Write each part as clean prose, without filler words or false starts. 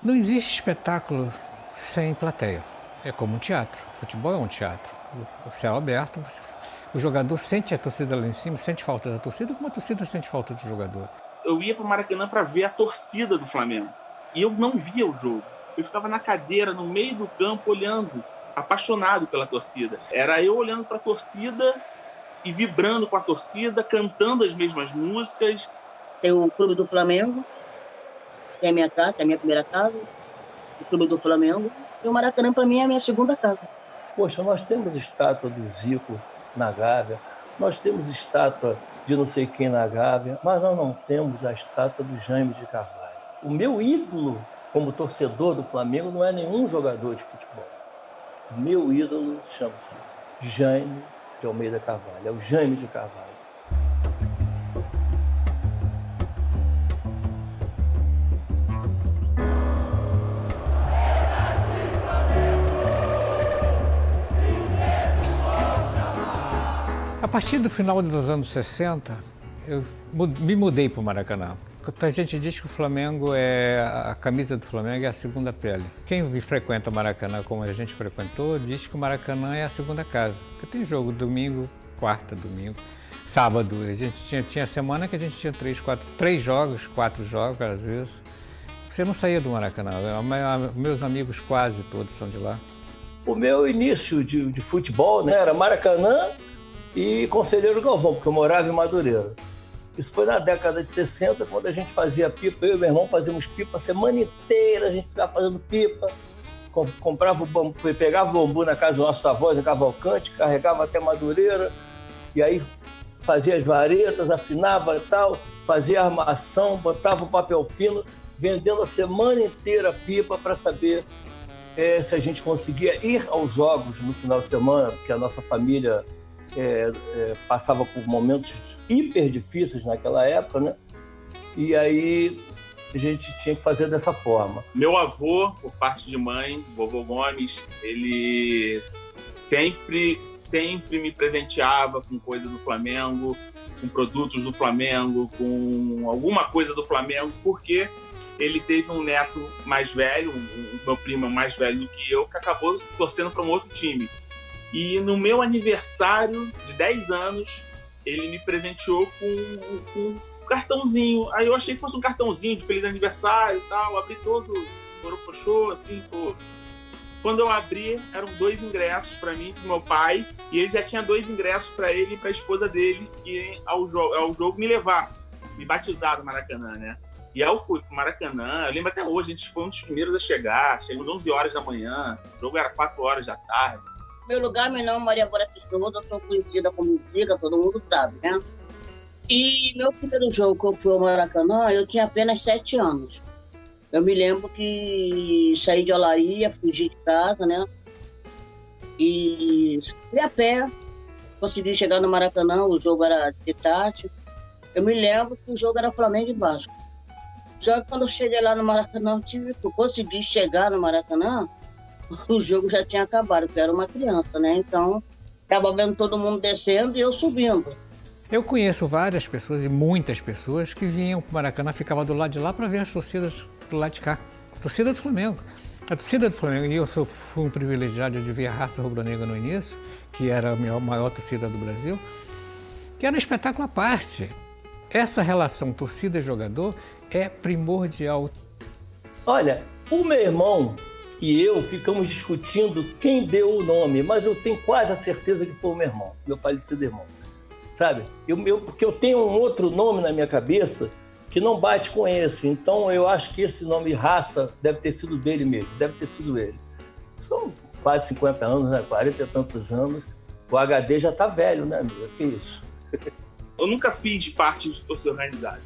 Não existe espetáculo sem plateia. É como um teatro. Futebol é um teatro. O céu aberto, o jogador sente a torcida lá em cima, sente falta da torcida, como a torcida sente falta do jogador. Eu ia para o Maracanã para ver a torcida do Flamengo. E eu não via o jogo. Eu ficava na cadeira, no meio do campo, olhando, apaixonado pela torcida. Era eu olhando para a torcida e vibrando com a torcida, cantando as mesmas músicas. Tem o Clube do Flamengo, que é a minha casa, que é a minha primeira casa, o Clube do Flamengo, e o Maracanã, para mim, é a minha segunda casa. Poxa, nós temos estátua do Zico na Gávea, nós temos estátua de não sei quem na Gávea, mas nós não temos a estátua do Jaime de Carvalho. O meu ídolo como torcedor do Flamengo não é nenhum jogador de futebol. O meu ídolo chama-se Jaime de Almeida Carvalho, é o Jaime de Carvalho. A partir do final dos anos 60, eu me mudei para o Maracanã. A gente diz que o Flamengo a camisa do Flamengo é a segunda pele. Quem frequenta o Maracanã como a gente frequentou, diz que o Maracanã é a segunda casa. Porque tem jogo domingo, quarta, domingo, sábado. A gente tinha semana que a gente tinha 4 jogos às vezes. Você não saía do Maracanã. Meus amigos quase todos são de lá. O meu início de futebol, né, era Maracanã e Conselheiro Galvão, porque eu morava em Madureira. Isso foi na década de 60, quando a gente fazia pipa. Eu e meu irmão fazíamos pipa a semana inteira, a gente ficava fazendo pipa, comprava o bambu, pegava o bambu na casa dos nossos avós, em Cavalcante, carregava até Madureira, e aí fazia as varetas, afinava e tal, fazia armação, botava o papel fino, vendendo a semana inteira a pipa para saber se a gente conseguia ir aos jogos no final de semana, porque a nossa família passava por momentos hiper difíceis naquela época, né? E aí a gente tinha que fazer dessa forma. Meu avô, por parte de mãe, vovô Gomes, ele sempre me presenteava com coisa do Flamengo, com produtos do Flamengo, com alguma coisa do Flamengo, porque ele teve um neto mais velho, meu primo mais velho do que eu, que acabou torcendo para um outro time. E no meu aniversário de 10 anos, ele me presenteou com um cartãozinho. Aí eu achei que fosse um cartãozinho de feliz aniversário e tal. Abri todo, borocochô, assim, pô. Quando eu abri, eram 2 ingressos para mim e pro meu pai. E ele já tinha 2 ingressos para ele e para a esposa dele irem ao jogo me levar, me batizar no Maracanã, né? E aí eu fui pro Maracanã. Eu lembro até hoje, a gente foi um dos primeiros a chegar. Chegamos 11 horas da manhã. O jogo era 4 horas da tarde. Meu lugar, meu nome é Maria Borges Souza, eu sou conhecida como Zica, todo mundo sabe, né? E meu primeiro jogo que eu fui ao Maracanã, eu tinha apenas 7 anos. Eu me lembro que saí de Olaria, fugi de casa, né? E fui a pé, consegui chegar no Maracanã, o jogo era de tarde. Eu me lembro que o jogo era Flamengo e Vasco. Só que quando eu cheguei lá no Maracanã, consegui chegar no Maracanã, o jogo já tinha acabado, porque eu era uma criança, né? Então, estava vendo todo mundo descendo e eu subindo. Eu conheço várias pessoas e muitas pessoas que vinham para o Maracanã, ficavam do lado de lá para ver as torcidas do lado de cá. A torcida do Flamengo. A torcida do Flamengo, e eu fui um privilegiado de ver a raça rubro-negra no início, que era a maior torcida do Brasil, que era um espetáculo à parte. Essa relação torcida-jogador é primordial. Olha, o meu irmão e eu ficamos discutindo quem deu o nome, mas eu tenho quase a certeza que foi o meu irmão, meu falecido irmão, sabe? Porque eu tenho um outro nome na minha cabeça que não bate com esse, então eu acho que esse nome Raça deve ter sido dele mesmo, deve ter sido ele. São quase 50 anos, né? 40 e tantos anos, o HD já tá velho, né, amigo? Que isso? Eu nunca fiz parte de torcida organizada,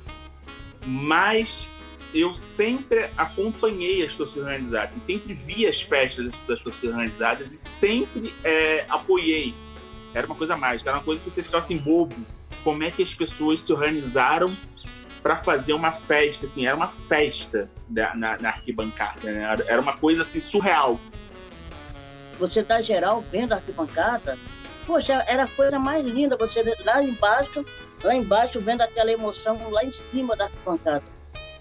mas eu sempre acompanhei as torcidas organizadas, assim, sempre vi as festas das torcidas organizadas e sempre apoiei. Era uma coisa mágica, era uma coisa que você ficava assim, bobo. Como é que as pessoas se organizaram para fazer uma festa, assim, era uma festa na arquibancada, né? Era uma coisa assim, surreal. Você tá geral vendo a arquibancada, poxa, era a coisa mais linda, você lá embaixo vendo aquela emoção lá em cima da arquibancada.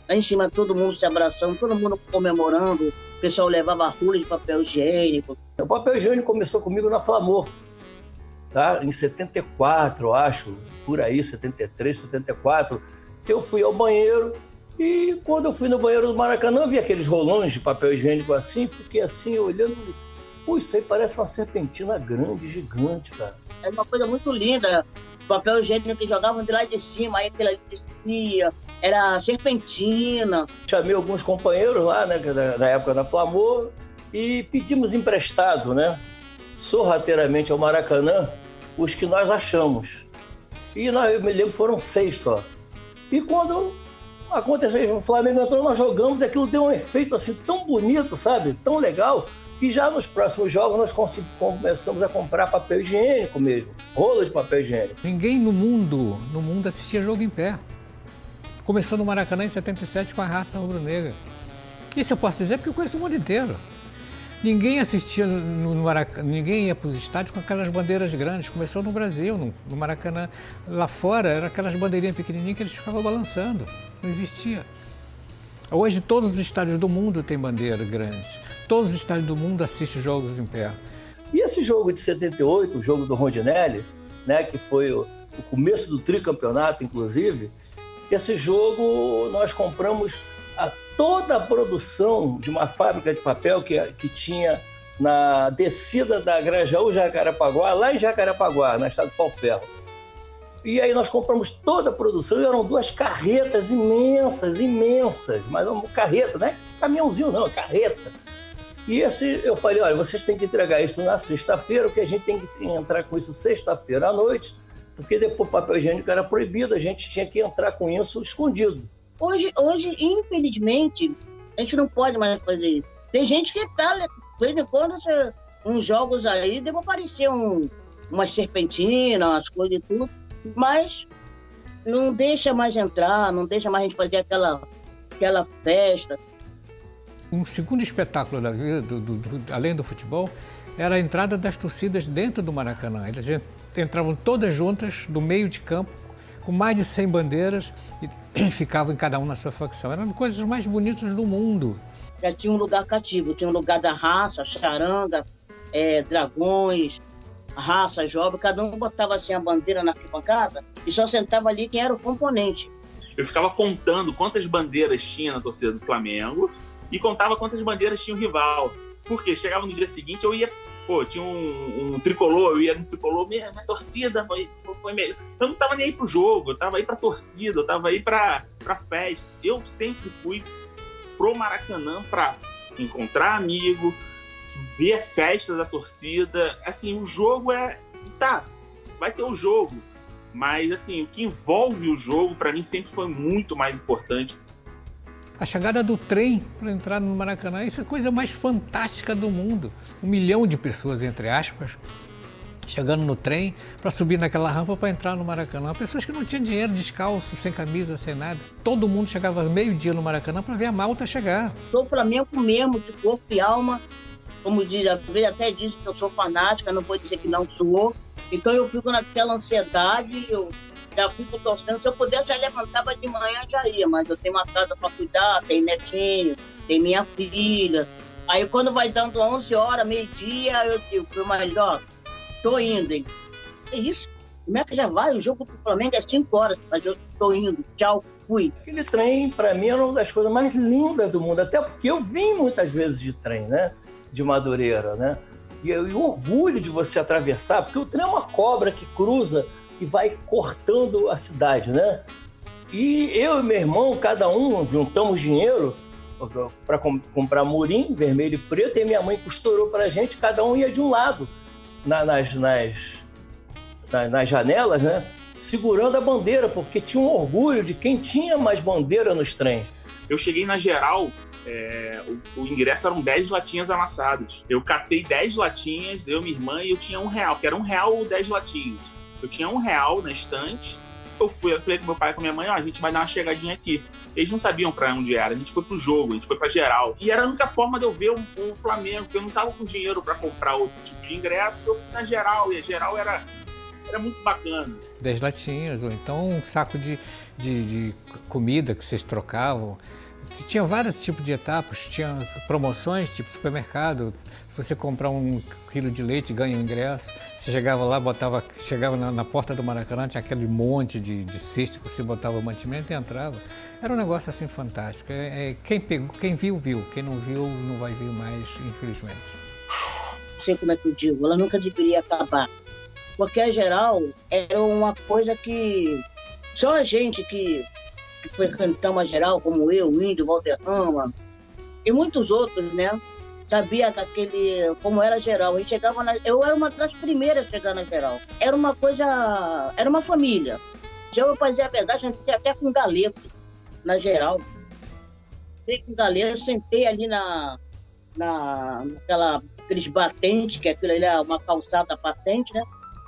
lá em cima todo mundo se abraçando, todo mundo comemorando, o pessoal levava rula de papel higiênico. O papel higiênico começou comigo na Flamor, tá? Em 74, acho, por aí, 73, 74. Eu fui ao banheiro e quando eu fui no banheiro do Maracanã, eu vi aqueles rolões de papel higiênico assim, fiquei assim, olhando, pô, isso aí parece uma serpentina grande, gigante, cara. É uma coisa muito linda, o papel higiênico que jogavam de lá de cima, aí aquilo ali descia, era serpentina. Chamei alguns companheiros lá, né, na época da Flamor, e pedimos emprestado, né, sorrateiramente ao Maracanã, os que nós achamos. E eu me lembro, foram 6 só. E quando aconteceu isso, o Flamengo entrou, nós jogamos, e aquilo deu um efeito assim tão bonito, sabe? Tão legal, que já nos próximos jogos nós começamos a comprar papel higiênico mesmo, rolo de papel higiênico. Ninguém no mundo assistia jogo em pé. Começou no Maracanã em 77 com a raça rubro-negra. Isso eu posso dizer porque eu conheço o mundo inteiro. Ninguém assistia no Maracanã, ninguém ia para os estádios com aquelas bandeiras grandes. Começou no Brasil, no Maracanã. Lá fora, eram aquelas bandeirinhas pequenininhas que eles ficavam balançando. Não existia. Hoje, todos os estádios do mundo têm bandeira grande. Todos os estádios do mundo assistem jogos em pé. E esse jogo de 78, o jogo do Rondinelli, né, que foi o começo do tricampeonato, inclusive, esse jogo nós compramos toda a produção de uma fábrica de papel que tinha na descida da Grajaú Jacarepaguá, lá em Jacarepaguá, na estrada do Pau-Ferro. E aí nós compramos toda a produção e eram 2 carretas imensas, mas uma carreta, não é caminhãozinho não, é carreta. E eu falei, olha, vocês têm que entregar isso na sexta-feira, porque a gente tem que entrar com isso sexta-feira à noite, porque depois o papel higiênico era proibido, a gente tinha que entrar com isso escondido. Hoje, infelizmente, a gente não pode mais fazer isso. Tem gente que tá, de vez em quando, uns jogos aí, deve aparecer umas serpentinas, umas coisas e tudo, mas não deixa mais entrar, não deixa mais a gente fazer aquela festa. Um segundo espetáculo da vida, além do futebol, era a entrada das torcidas dentro do Maracanã. Elas entravam todas juntas, do meio de campo, com mais de 100 bandeiras e ficavam em cada um na sua facção. Eram coisas mais bonitas do mundo. Já tinha um lugar cativo, tinha um lugar da raça, charanga, dragões, raça, jovem, cada um botava assim a bandeira na arquibancada e só sentava ali quem era o componente. Eu ficava contando quantas bandeiras tinha na torcida do Flamengo e contava quantas bandeiras tinha o rival. Porque chegava no dia seguinte, eu ia, tinha um tricolor, eu ia no tricolor, minha torcida foi melhor. Eu não tava nem aí pro jogo, eu tava aí pra torcida, eu tava aí pra festa. Eu sempre fui pro Maracanã pra encontrar amigo, ver a festa da torcida. Assim, o jogo vai ter o jogo, mas assim, o que envolve o jogo, pra mim, sempre foi muito mais importante. A chegada do trem para entrar no Maracanã, isso é a coisa mais fantástica do mundo. 1 milhão de pessoas, entre aspas, chegando no trem para subir naquela rampa para entrar no Maracanã. Pessoas que não tinham dinheiro, descalço, sem camisa, sem nada. Todo mundo chegava meio-dia no Maracanã para ver a malta chegar. Sou Flamengo mesmo, de corpo e alma. Como diz, a vez até disse que eu sou fanática, não vou dizer que não sou. Então eu fico naquela ansiedade, eu já fico torcendo. Se eu pudesse, já levantava de manhã, já ia. Mas eu tenho uma casa para cuidar, tem netinho, tem minha filha. Aí quando vai dando 11 horas, meio-dia, eu digo, meu melhor, tô indo, hein? É isso? Como é que já vai? O jogo do Flamengo é 5 horas, mas eu tô indo. Tchau, fui. Aquele trem, para mim, era uma das coisas mais lindas do mundo. Até porque eu vim muitas vezes de trem, né? De Madureira, né? E o orgulho de você atravessar, porque o trem é uma cobra que cruza e vai cortando a cidade, né? E eu e meu irmão, cada um, juntamos dinheiro para comprar murim, vermelho e preto, e minha mãe costurou para a gente, cada um ia de um lado, nas janelas, né? Segurando a bandeira, porque tinha um orgulho de quem tinha mais bandeira nos trens. Eu cheguei na geral, o ingresso eram 10 latinhas amassadas. Eu catei 10 latinhas, eu e minha irmã, e eu tinha R$1, que era R$1 10 latinhas. Eu tinha R$1 na estante. Eu falei com meu pai e com minha mãe, a gente vai dar uma chegadinha aqui. Eles não sabiam pra onde era, a gente foi pro jogo, a gente foi pra geral. E era a única forma de eu ver o Flamengo, porque eu não tava com dinheiro pra comprar outro tipo de ingresso, eu fui na geral, e a geral era era muito bacana. 10 latinhas, ou então um saco de comida que vocês trocavam. Tinha vários tipos de etapas, tinha promoções, tipo supermercado. Se você comprar 1 quilo de leite, ganha um ingresso. Você chegava lá, chegava na porta do Maracanã, tinha aquele monte de cesta que você botava o mantimento e entrava. Era um negócio assim fantástico. Quem viu, viu. Quem não viu, não vai ver mais, infelizmente. Não sei como é que eu digo, ela nunca deveria acabar. Porque a geral era uma coisa que só a gente que frequentamos a geral, como eu, o Índio, o Valderrama e muitos outros, né? Sabia como era a geral. A gente chegava eu era uma das primeiras a chegar na geral. Era uma coisa, era uma família. Já eu fazia a verdade, a gente ia até com galeto na geral. Entrei com galeto, sentei ali aqueles batentes, que aquilo ali é uma calçada patente, né?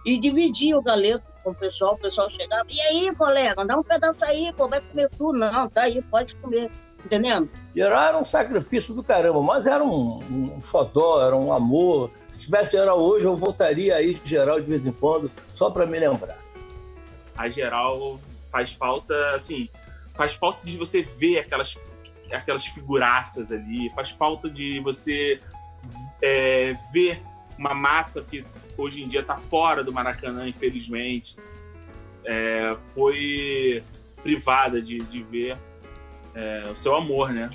E dividia o galeto com o pessoal chegava, e aí, colega, dá um pedaço aí, pô, vai comer tudo. Não, tá aí, pode comer, entendendo? Geral era um sacrifício do caramba, mas era um xodó, era um amor. Se tivesse geral hoje, eu voltaria aí de geral de vez em quando, só para me lembrar. A geral faz falta, assim, faz falta de você ver aquelas figuraças ali, faz falta de você ver uma massa que hoje em dia está fora do Maracanã, infelizmente. Foi privada de ver o seu amor, né?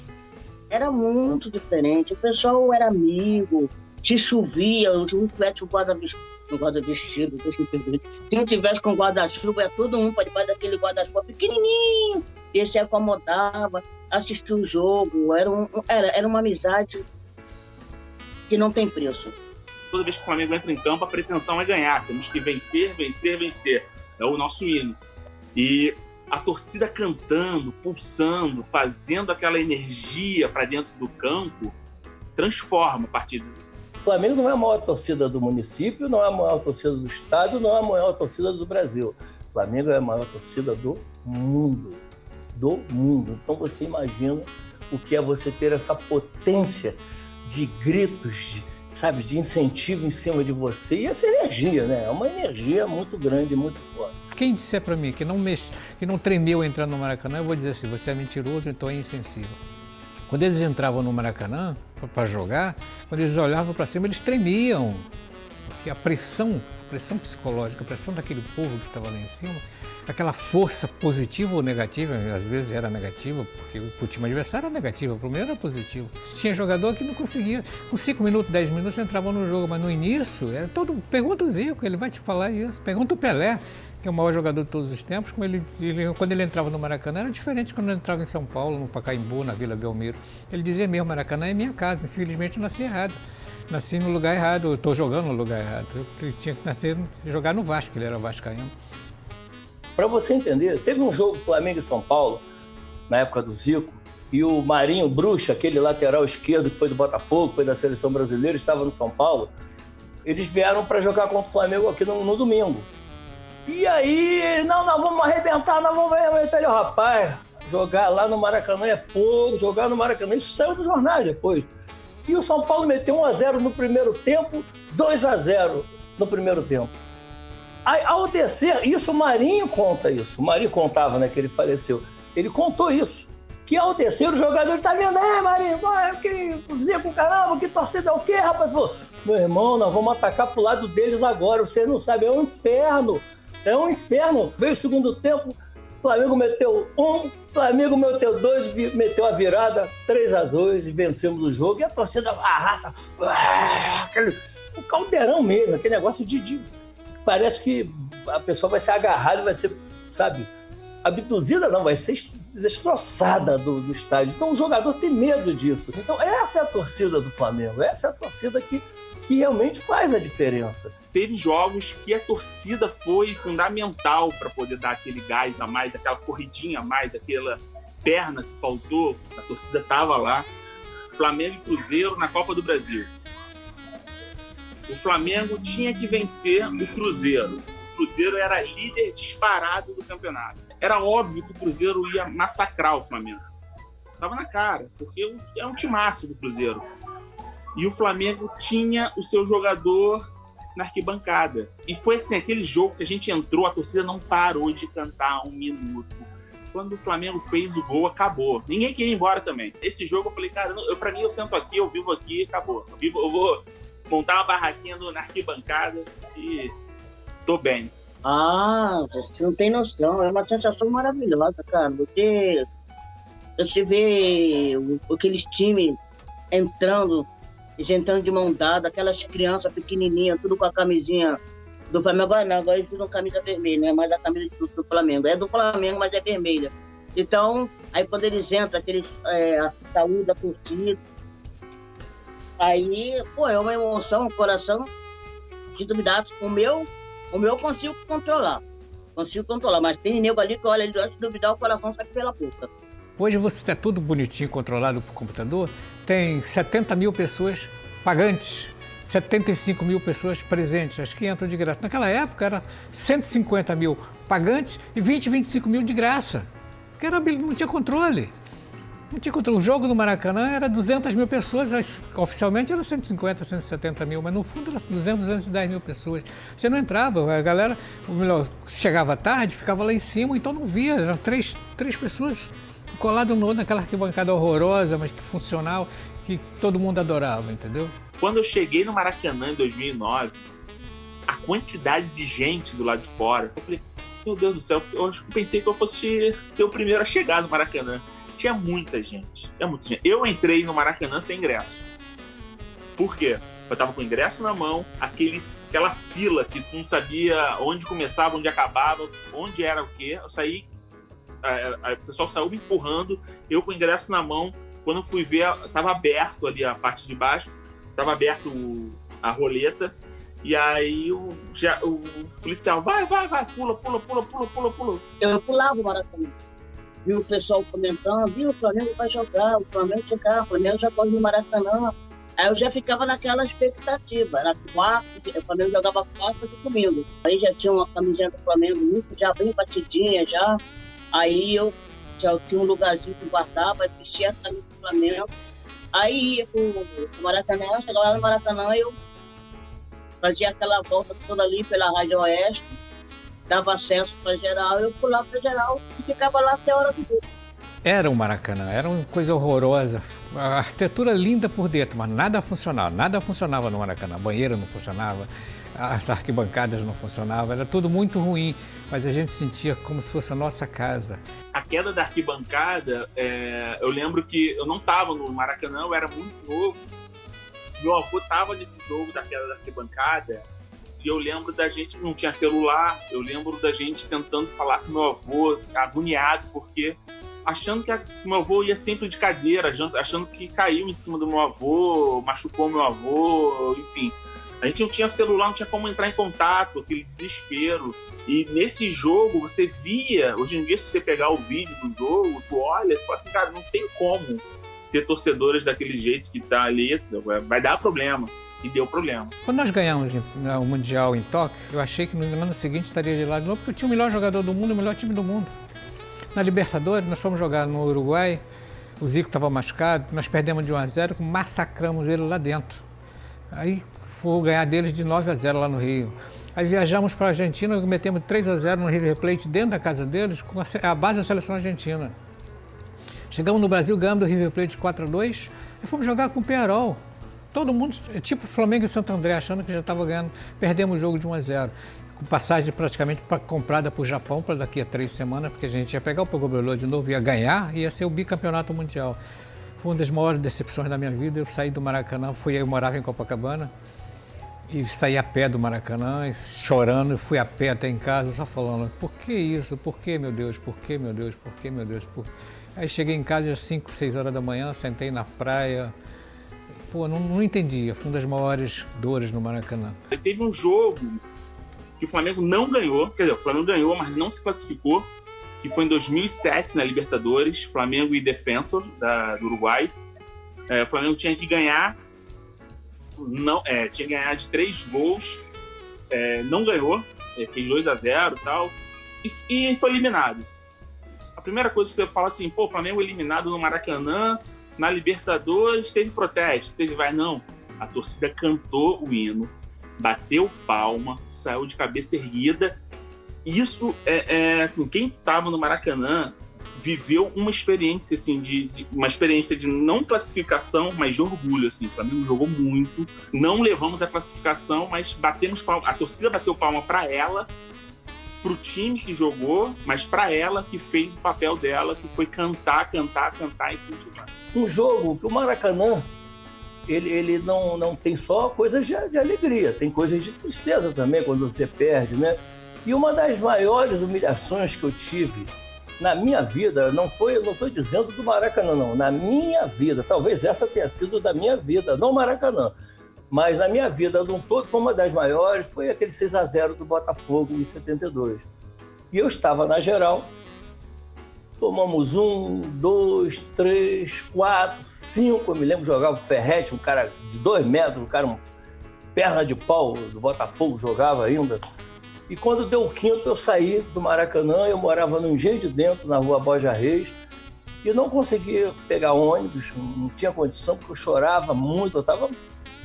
Era muito diferente. O pessoal era amigo, se chovia, se um tivesse um guarda-vestido, se não tivesse com guarda-chuva, todo mundo para debaixo daquele guarda-chuva pequenininho, e esse acomodava, assistia o jogo. Era uma amizade que não tem preço. Toda vez que o Flamengo entra em campo, a pretensão é ganhar. Temos que vencer, vencer, vencer. É o nosso hino. E a torcida cantando, pulsando, fazendo aquela energia para dentro do campo, transforma a partida. O Flamengo não é a maior torcida do município, não é a maior torcida do estado, não é a maior torcida do Brasil. O Flamengo é a maior torcida do mundo. Do mundo. Então você imagina o que é você ter essa potência de gritos, sabe, de incentivo em cima de você. E essa energia, né? É uma energia muito grande, muito forte. Quem disser para mim que não tremeu entrando no Maracanã, eu vou dizer assim, você é mentiroso, então é insensível. Quando eles entravam no Maracanã para jogar, quando eles olhavam para cima, eles tremiam. Porque a pressão psicológica, a pressão daquele povo que estava lá em cima, aquela força positiva ou negativa, às vezes era negativa, porque o time adversário era negativo, para o meu era positivo. Tinha jogador que não conseguia, com 5 minutos, 10 minutos entrava no jogo, mas no início, pergunta o Zico, ele vai te falar isso, pergunta o Pelé, que é o maior jogador de todos os tempos, quando ele entrava no Maracanã, era diferente quando ele entrava em São Paulo, no Pacaembu, na Vila Belmiro. Ele dizia mesmo, Maracanã é minha casa, infelizmente eu nasci errado. Nasci no lugar errado, eu estou jogando no lugar errado. Ele tinha que jogar no Vasco, ele era vascaíno. Para você entender, teve um jogo do Flamengo e São Paulo, na época do Zico, e o Marinho Bruxa, aquele lateral esquerdo que foi do Botafogo, foi da seleção brasileira, estava no São Paulo. Eles vieram para jogar contra o Flamengo aqui no domingo. E aí, não, vamos arrebentar, nós vamos arrebentar. Ele, rapaz, jogar lá no Maracanã é fogo, jogar no Maracanã. Isso saiu dos jornais depois. E o São Paulo meteu 1-0 no primeiro tempo, 2-0 no primeiro tempo. Aí, ao descer, isso o Marinho conta isso. O Marinho contava, né, que ele faleceu. Ele contou isso. Que ao descer, o jogador tá vendo, Marinho, que Zico, caramba, que torcida é o quê, rapaz? Pô, meu irmão, nós vamos atacar pro lado deles agora, você não sabe, é um inferno. É um inferno. Veio o segundo tempo, o Flamengo meteu 1, Flamengo meteu 2, meteu a virada 3-2 e vencemos o jogo. E a torcida arrasta, o caldeirão mesmo, aquele negócio de parece que a pessoa vai ser agarrada, vai ser, sabe, abduzida não, vai ser destroçada do estádio. Então o jogador tem medo disso. Então essa é a torcida do Flamengo, essa é a torcida que realmente faz a diferença. Teve jogos que a torcida foi fundamental para poder dar aquele gás a mais, aquela corridinha a mais, aquela perna que faltou, a torcida estava lá. Flamengo e Cruzeiro na Copa do Brasil. O Flamengo tinha que vencer o Cruzeiro. O Cruzeiro era líder disparado do campeonato. Era óbvio que o Cruzeiro ia massacrar o Flamengo. Estava na cara, porque é um timaço do Cruzeiro. E o Flamengo tinha o seu jogador na arquibancada. E foi assim, aquele jogo que a gente entrou, a torcida não parou de cantar 1 minuto. Quando o Flamengo fez o gol, acabou. Ninguém queria ir embora também. Esse jogo eu falei, cara, pra mim eu sento aqui, eu vivo aqui, acabou. Eu vou montar uma barraquinha na arquibancada e tô bem. Ah, você não tem noção. É uma sensação maravilhosa, cara. Você vê aqueles times entrando de mão dada, aquelas crianças pequenininhas, tudo com a camisinha do Flamengo. Agora não, agora eles usam camisa vermelha, não é mais a camisa do Flamengo. É do Flamengo, mas é vermelha. Então, aí quando eles entram, a saúde da torcida, aí, pô, é uma emoção, um coração que tu me dá. O meu eu consigo controlar, mas tem nego ali que olha, ele se duvidar, o coração sai pela boca. Hoje você está tudo bonitinho, controlado por computador, tem 70 mil pessoas pagantes, 75 mil pessoas presentes, as que entram de graça. Naquela época era 150 mil pagantes e 25 mil de graça, porque não tinha controle. Não tinha controle. O jogo no Maracanã era 200 mil pessoas, oficialmente era 150, 170 mil, mas no fundo era 210 mil pessoas. Você não entrava, a galera, chegava tarde, ficava lá em cima, então não via, eram três pessoas coladas no outro naquela arquibancada horrorosa, mas que funcional, que todo mundo adorava, entendeu? Quando eu cheguei no Maracanã em 2009, a quantidade de gente do lado de fora, eu falei, meu Deus do céu, eu pensei que eu fosse ser o primeiro a chegar no Maracanã. Tinha muita gente. Eu entrei no Maracanã sem ingresso. Por quê? Eu tava com o ingresso na mão, aquela fila que tu não sabia onde começava, onde acabava, onde era o quê. Eu saí, o pessoal saiu me empurrando, eu com o ingresso na mão. Quando eu fui ver, tava aberto ali a parte de baixo, tava aberto a roleta. E aí o policial, vai, pula. Eu pulava o Maracanã. Viu o pessoal comentando, o Flamengo vai jogar, o Flamengo já corre no Maracanã. Aí eu já ficava naquela expectativa, era quarto, o Flamengo jogava quarta e domingo. Aí já tinha uma camiseta do Flamengo, já bem batidinha já. Aí eu já tinha um lugarzinho que guardava, vestia a camisa do Flamengo. Aí ia pro Maracanã, chegava lá no Maracanã, eu fazia aquela volta toda ali pela Rádio Oeste, dava acesso para geral, eu pulava para geral e ficava lá até a hora do jogo. Era um Maracanã, era uma coisa horrorosa, a arquitetura linda por dentro, mas nada funcionava no Maracanã, a banheira não funcionava, as arquibancadas não funcionavam, era tudo muito ruim, mas a gente sentia como se fosse a nossa casa. A queda da arquibancada, eu lembro que eu não estava no Maracanã, eu era muito novo, meu avô estava nesse jogo da queda da arquibancada, e eu lembro da gente, não tinha celular, eu lembro da gente tentando falar com meu avô, agoniado, porque achando que meu avô ia sempre de cadeira, achando que caiu em cima do meu avô, machucou meu avô, enfim. A gente não tinha celular, não tinha como entrar em contato, aquele desespero. E nesse jogo, você via, hoje em dia, se você pegar o vídeo do jogo, tu olha, tu fala assim, cara, não tem como ter torcedores daquele jeito que tá ali, vai dar problema. E deu problema. Quando nós ganhamos o Mundial em Tóquio, eu achei que no ano seguinte estaria de lá de novo, porque eu tinha o melhor jogador do mundo, o melhor time do mundo. Na Libertadores, nós fomos jogar no Uruguai, o Zico estava machucado, nós perdemos de 1-0, massacramos ele lá dentro. Aí fui ganhar deles de 9-0 lá no Rio. Aí viajamos para a Argentina, metemos 3-0 no River Plate dentro da casa deles, com a base da seleção argentina. Chegamos no Brasil, ganhamos do River Plate 4-2, e fomos jogar com o Peñarol. Todo mundo, tipo Flamengo e Santo André, achando que já estava ganhando, perdemos o jogo de 1-0. Com passagem praticamente comprada para o Japão para daqui a 3 semanas, porque a gente ia pegar o Pogobelô de novo, ia ganhar e ia ser o bicampeonato mundial. Foi uma das maiores decepções da minha vida. Eu saí do Maracanã, eu morava em Copacabana, e saí a pé do Maracanã, chorando, fui a pé até em casa, só falando, por que isso? Por que, meu Deus? Por que, meu Deus? Por que, meu Deus? Aí cheguei em casa às 5, 6 horas da manhã, sentei na praia. Pô, não entendia, foi uma das maiores dores no Maracanã. Teve um jogo que o Flamengo não ganhou, quer dizer, o Flamengo ganhou, mas não se classificou, que foi em 2007, na Libertadores, Flamengo e Defensor, do Uruguai. O Flamengo tinha que ganhar, tinha que ganhar de 3 gols, não ganhou, fez 2-0 e tal, e foi eliminado. A primeira coisa que você fala assim, pô, o Flamengo eliminado no Maracanã, na Libertadores teve protesto, não. A torcida cantou o hino, bateu palma, saiu de cabeça erguida. Isso assim, quem estava no Maracanã viveu uma experiência assim uma experiência de não classificação, mas de orgulho, assim. O Flamengo jogou muito, não levamos a classificação, mas batemos palma, a torcida bateu palma para ela, pro time que jogou, mas para ela que fez o papel dela, que foi cantar e incentivar. Um jogo que o Maracanã ele não tem só coisas de alegria, tem coisas de tristeza também quando você perde, né? E uma das maiores humilhações que eu tive na minha vida, eu não estou dizendo do Maracanã, não, na minha vida, talvez essa tenha sido da minha vida, não Maracanã, mas na minha vida, de um todo, uma das maiores foi aquele 6-0 do Botafogo em 72. E eu estava na geral, tomamos 1, 2, 3, 4, 5, eu me lembro, jogava o Ferretti, um cara de 2 metros, um cara, perna de pau do Botafogo, jogava ainda. E quando deu o quinto, eu saí do Maracanã, eu morava no Engenho de Dentro, na rua Borja Reis, e não conseguia pegar ônibus, não tinha condição, porque eu chorava muito,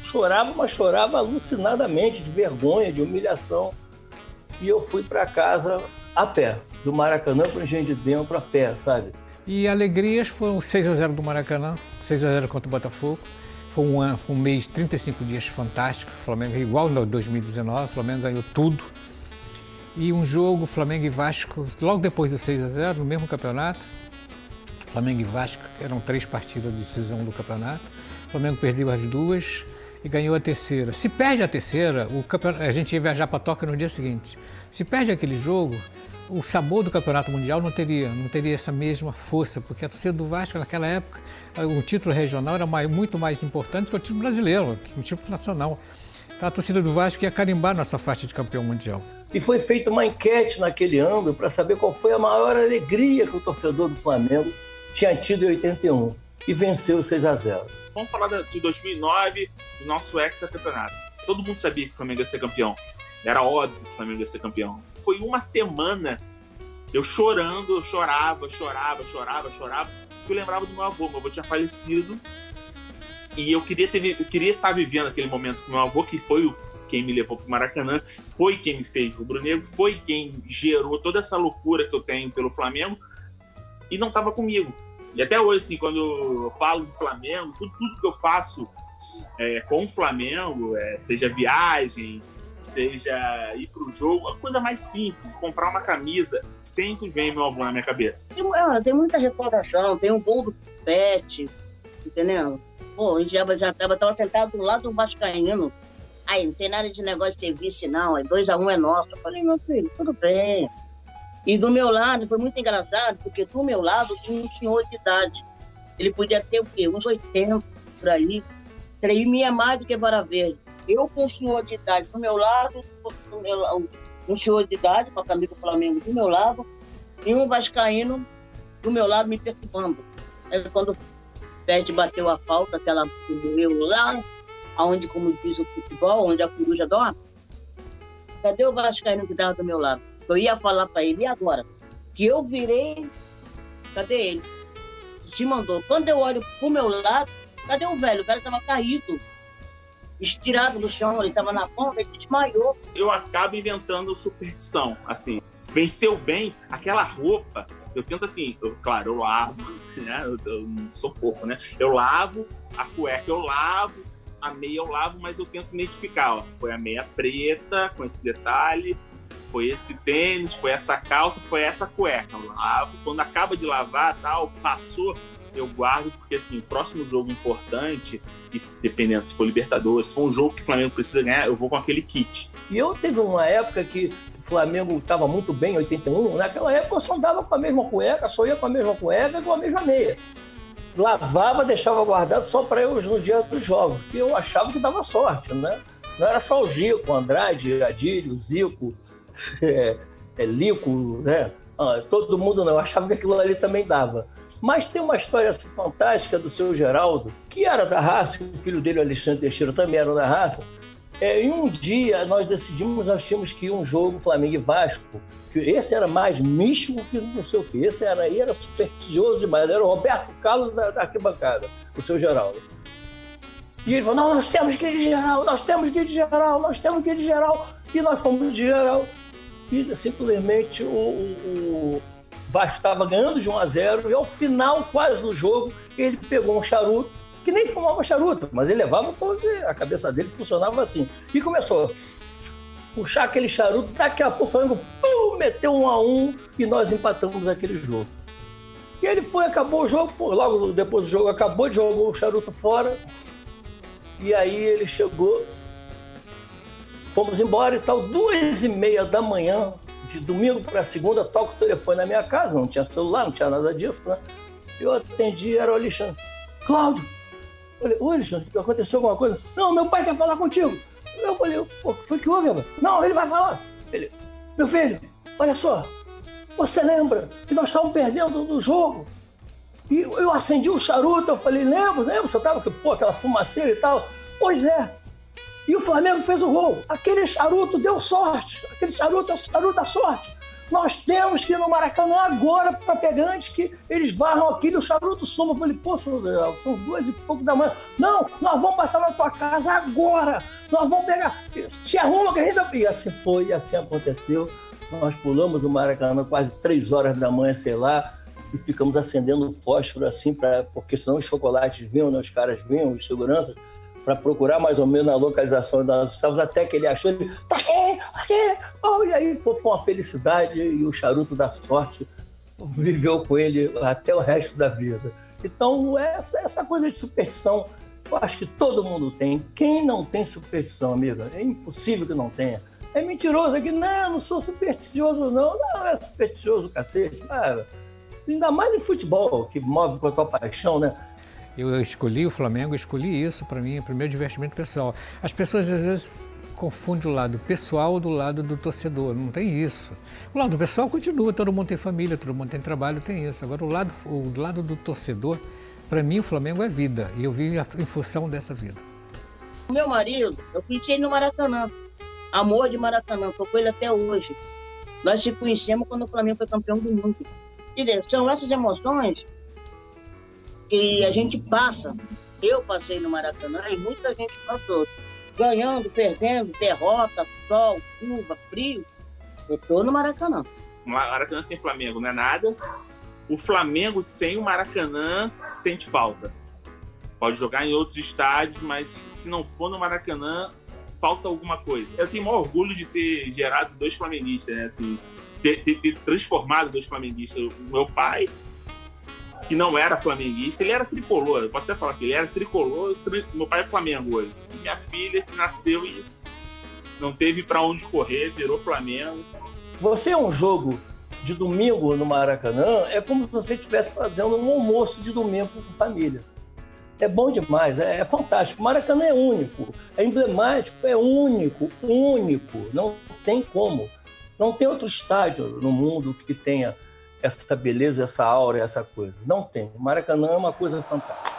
chorava alucinadamente, de vergonha, de humilhação. E eu fui para casa a pé, do Maracanã para o Engenho de Dentro a pé, sabe? E alegrias foram 6-0 do Maracanã, 6-0 contra o Botafogo. Foi um mês, 35 dias fantástico. O Flamengo, igual no 2019, o Flamengo ganhou tudo. E um jogo, Flamengo e Vasco, logo depois do 6-0, no mesmo campeonato. Flamengo e Vasco, eram 3 partidas de decisão do campeonato. O Flamengo perdeu as 2 e ganhou a terceira. Se perde a terceira, a gente ia viajar para Tóquio no dia seguinte. Se perde aquele jogo, o sabor do Campeonato Mundial não teria essa mesma força, porque a torcida do Vasco, naquela época, o título regional era muito mais importante que o título brasileiro, o título nacional. Então a torcida do Vasco ia carimbar nossa faixa de campeão mundial. E foi feita uma enquete naquele ano para saber qual foi a maior alegria que o torcedor do Flamengo tinha tido em 81 e venceu 6-0. Vamos falar de 2009, do nosso hexacampeonato. Todo mundo sabia que o Flamengo ia ser campeão. Era óbvio que o Flamengo ia ser campeão. Foi uma semana eu chorando, eu chorava, porque eu lembrava do meu avô. Meu avô tinha falecido e eu queria estar vivendo aquele momento com meu avô, que foi quem me levou para o Maracanã, foi quem me fez rubro-negro, foi quem gerou toda essa loucura que eu tenho pelo Flamengo e não estava comigo. E até hoje, assim, quando eu falo do Flamengo, tudo que eu faço com o Flamengo, seja viagem, seja ir pro jogo, a coisa mais simples, comprar uma camisa, sempre vem meu avô na minha cabeça. Tem muita recordação, tem um gol do Pet, entendeu? Pô, a gente já tava sentado do lado do vascaíno. Aí, não tem nada de negócio de vice, não. 2-1 é nosso. Eu falei, meu filho, tudo bem. E do meu lado, foi muito engraçado, porque do meu lado tinha um senhor de idade. Ele podia ter o quê? Uns 80 por aí. Tremia mais do que vara verde. Eu com um senhor de idade do meu lado, um senhor de idade com a camisa do Flamengo do meu lado, e um vascaíno do meu lado me perturbando. Aí quando o Pet bateu a falta, aquela doeu lá, aonde, como diz o futebol, onde a coruja dorme, cadê o vascaíno que estava do meu lado? Eu ia falar para ele, e agora? Que eu virei, cadê ele? Se mandou. Quando eu olho pro meu lado, cadê o velho? O velho estava caído, estirado no chão, ele estava na ponta, ele desmaiou. Eu acabo inventando superstição, assim. Venceu bem aquela roupa. Eu tento assim, claro, eu lavo, né? Eu não sou porco, né? Eu lavo, a cueca eu lavo, a meia eu lavo, mas eu tento identificar, ó. Foi a meia preta, com esse detalhe, foi esse tênis, foi essa calça, foi essa cueca. Eu lavo, quando acaba de lavar, tal, passou, eu guardo, porque assim, o próximo jogo importante, e dependendo se for Libertadores, se for um jogo que o Flamengo precisa ganhar, eu vou com aquele kit. E eu teve uma época que o Flamengo estava muito bem, em 81, naquela época eu só andava com a mesma cueca, só ia com a mesma cueca e com a mesma meia. Lavava, deixava guardado só para eu nos dias dos jogos, porque eu achava que dava sorte, né? Não era só o Zico, Andrade, Adílio, Zico, Lico, né? Todo mundo não, eu achava que aquilo ali também dava. Mas tem uma história assim, fantástica do seu Geraldo, que era da raça, o filho dele, o Alexandre Teixeira, também era da raça. E um dia nós tínhamos que ir um jogo Flamengo e Vasco, que esse era mais místico que não sei o quê, esse era supersticioso demais, era o Roberto Carlos da arquibancada, o seu Geraldo. E ele falou, não, nós temos que ir de geral, nós temos que ir de geral, nós temos que ir de geral. E nós fomos de geral. E simplesmente o Vasco estava ganhando de 1-0 e ao final, quase do jogo, ele pegou um charuto, que nem fumava charuto, mas ele levava porque a cabeça dele funcionava assim. E começou a puxar aquele charuto, daqui a pouco o Flamengo meteu 1-1 e nós empatamos aquele jogo. E ele acabou o jogo, logo depois do jogo acabou, jogou o charuto fora. E aí ele chegou, fomos embora e tal, 2h30 da manhã, de domingo para segunda, toca o telefone na minha casa, não tinha celular, não tinha nada disso, né? Eu atendi, era o Alexandre. Cláudio! Eu falei, oi, Alexandre, aconteceu alguma coisa? Não, meu pai quer falar contigo. Eu falei, pô, o que foi que houve, rapaz? Não, ele vai falar. Ele, meu filho, olha só, você lembra que nós estávamos perdendo no jogo? E eu acendi um charuto, eu falei, lembro, você tava, pô, aquela fumaceira e tal. Pois é. E o Flamengo fez o gol. Aquele charuto deu sorte. Aquele charuto é o charuto da sorte. Nós temos que ir no Maracanã agora para pegar antes que eles varram aqui e o charuto suma. Eu falei, pô, senhor Adriano, são 2 e pouco da manhã. Não, nós vamos passar na tua casa agora. Nós vamos pegar. Se arruma que a gente... E assim foi, e assim aconteceu. Nós pulamos o Maracanã quase 3 horas da manhã, sei lá, e ficamos acendendo fósforo assim, porque senão os chocolates vinham, né, os caras vinham, os seguranças, para procurar mais ou menos a localização das estávamos, até que ele achou, ele, tá aqui. Oh, e aí foi uma felicidade e o charuto da sorte viveu com ele até o resto da vida. Então, essa coisa de superstição, eu acho que todo mundo tem. Quem não tem superstição, amiga, é impossível que não tenha. É mentiroso aqui, não, não sou supersticioso, não é supersticioso, cacete. Ainda mais em futebol, que move com a tua paixão, né? Eu escolhi o Flamengo, escolhi isso para mim, primeiro divertimento pessoal. As pessoas às vezes confundem o lado pessoal do lado do torcedor, não tem isso. O lado pessoal continua, todo mundo tem família, todo mundo tem trabalho, tem isso. Agora o lado do torcedor, para mim o Flamengo é vida e eu vivo em função dessa vida. O meu marido, eu conheci ele no Maracanã, amor de Maracanã, tô com ele até hoje. Nós se conhecemos quando o Flamengo foi campeão do mundo. E são essas emoções que a gente passa. Eu passei no Maracanã e muita gente passou. Ganhando, perdendo, derrota, sol, chuva, frio. Eu tô no Maracanã. Maracanã sem Flamengo não é nada. O Flamengo sem o Maracanã sente falta. Pode jogar em outros estádios, mas se não for no Maracanã, falta alguma coisa. Eu tenho o maior orgulho de ter gerado 2 flamenguistas, né? Assim, ter transformado 2 flamenguistas. O meu pai, que não era flamenguista, ele era tricolor. Eu posso até falar que ele era tricolor. Meu pai é Flamengo hoje. E minha filha, que nasceu e não teve para onde correr, virou Flamengo. Você é um jogo de domingo no Maracanã, é como se você estivesse fazendo um almoço de domingo com a família. É bom demais, é fantástico. O Maracanã é único, é emblemático, é único. Não tem como. Não tem outro estádio no mundo que tenha essa beleza, essa aura, essa coisa. Não tem. O Maracanã é uma coisa fantástica.